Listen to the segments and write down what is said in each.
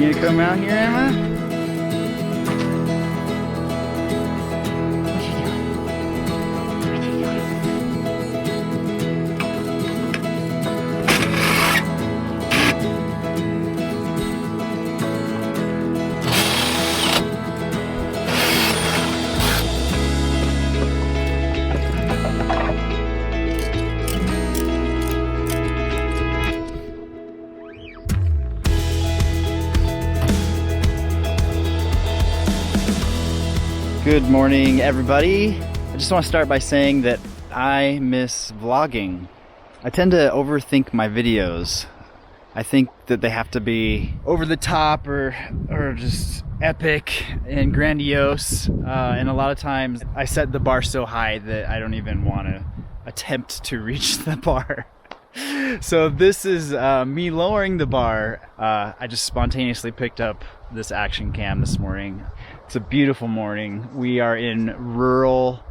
You gonna come out here, Emma? Good morning, everybody. I just want to start by saying that I miss vlogging. I tend to overthink my videos. I think that they have to be over the top or just epic and grandiose. And a lot of times I set the bar so high that I don't even want to attempt to reach the bar. So this is me lowering the bar. I just spontaneously picked up this action cam this morning. It's a beautiful morning. We are in rural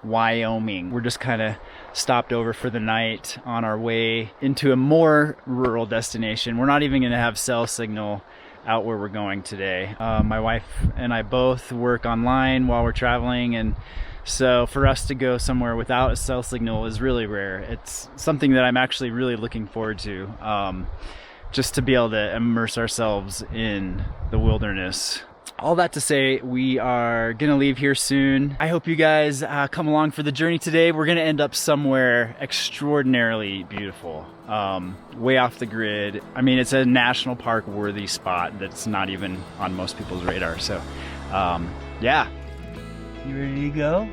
Wyoming. We're just kind of stopped over for the night on our way into a more rural destination. We're not even going to have cell signal out where we're going today. My wife and I both work online while we're traveling, and so for us to go somewhere without a cell signal is really rare. It's something that I'm actually really looking forward to, just to be able to immerse ourselves in the wilderness. All that to say, we are gonna leave here soon. I hope you guys come along for the journey today. We're gonna end up somewhere extraordinarily beautiful, way off the grid. I mean, it's a national park worthy spot that's not even on most people's radar. So yeah, you ready to go?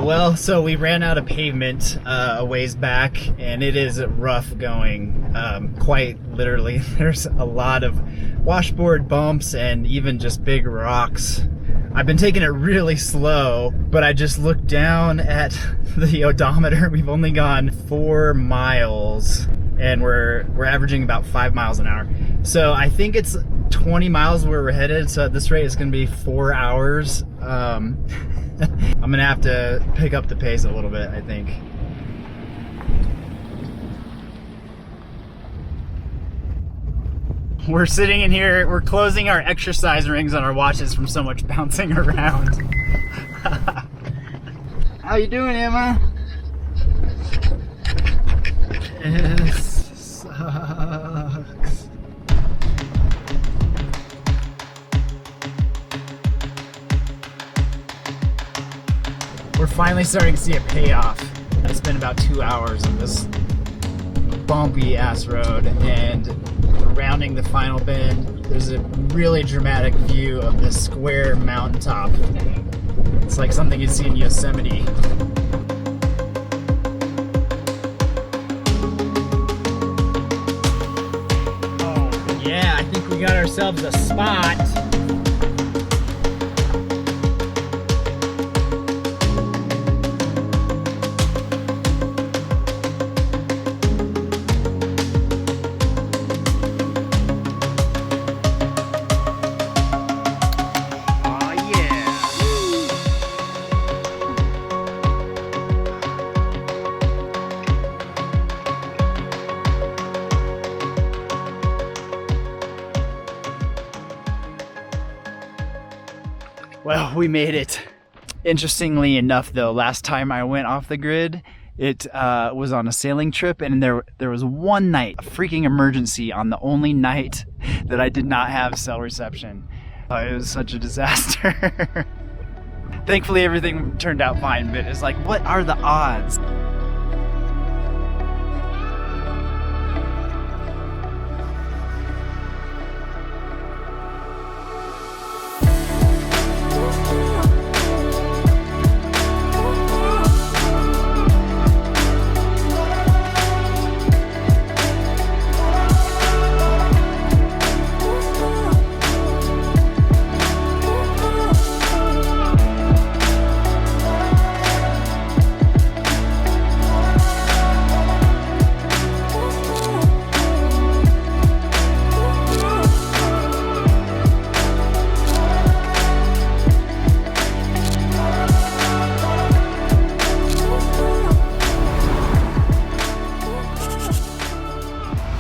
Well, so we ran out of pavement a ways back, and it is rough going, quite literally. There's a lot of washboard bumps and even just big rocks. I've been taking it really slow, but I just looked down at the odometer. We've only gone 4 miles, and we're averaging about 5 miles an hour. So I think it's 20 miles where we're headed, so at this rate it's gonna be 4 hours. I'm gonna have to pick up the pace a little bit, I think. We're sitting in here, we're closing our exercise rings on our watches from so much bouncing around. How you doing, Emma? It sucks. We're finally starting to see a payoff. It's been about 2 hours on this bumpy ass road, and we're rounding the final bend. There's a really dramatic view of this square mountaintop. It's like something you'd see in Yosemite. Oh yeah, I think we got ourselves a spot. Well, we made it. Interestingly enough, though, last time I went off the grid, it was on a sailing trip, and there was one night, a freaking emergency on the only night that I did not have cell reception. It was such a disaster. Thankfully, everything turned out fine, but it's like, what are the odds?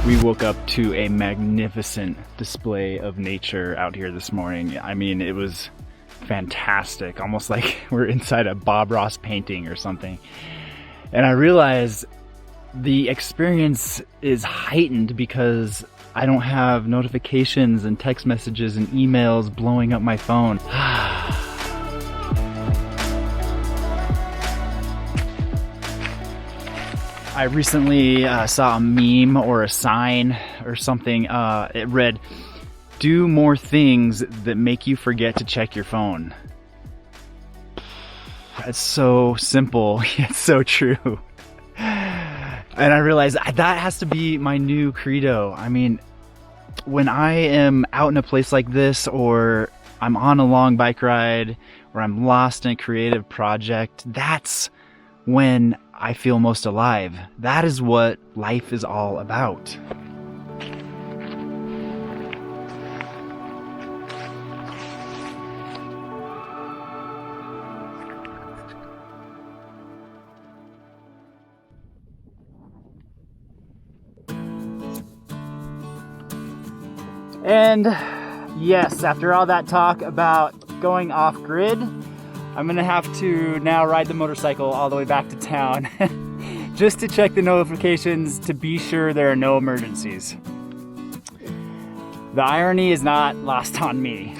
We woke up to a magnificent display of nature out here this morning. I mean, it was fantastic, almost like we're inside a Bob Ross painting or something. And I realized the experience is heightened because I don't have notifications and text messages and emails blowing up my phone. I recently saw a meme or a sign or something. It read, "Do more things that make you forget to check your phone." It's so simple, yet so true. And I realized that has to be my new credo. I mean, when I am out in a place like this, or I'm on a long bike ride, or I'm lost in a creative project, that's when I feel most alive. That is what life is all about. And yes, after all that talk about going off grid, I'm gonna have to now ride the motorcycle all the way back to town just to check the notifications to be sure there are no emergencies. The irony is not lost on me.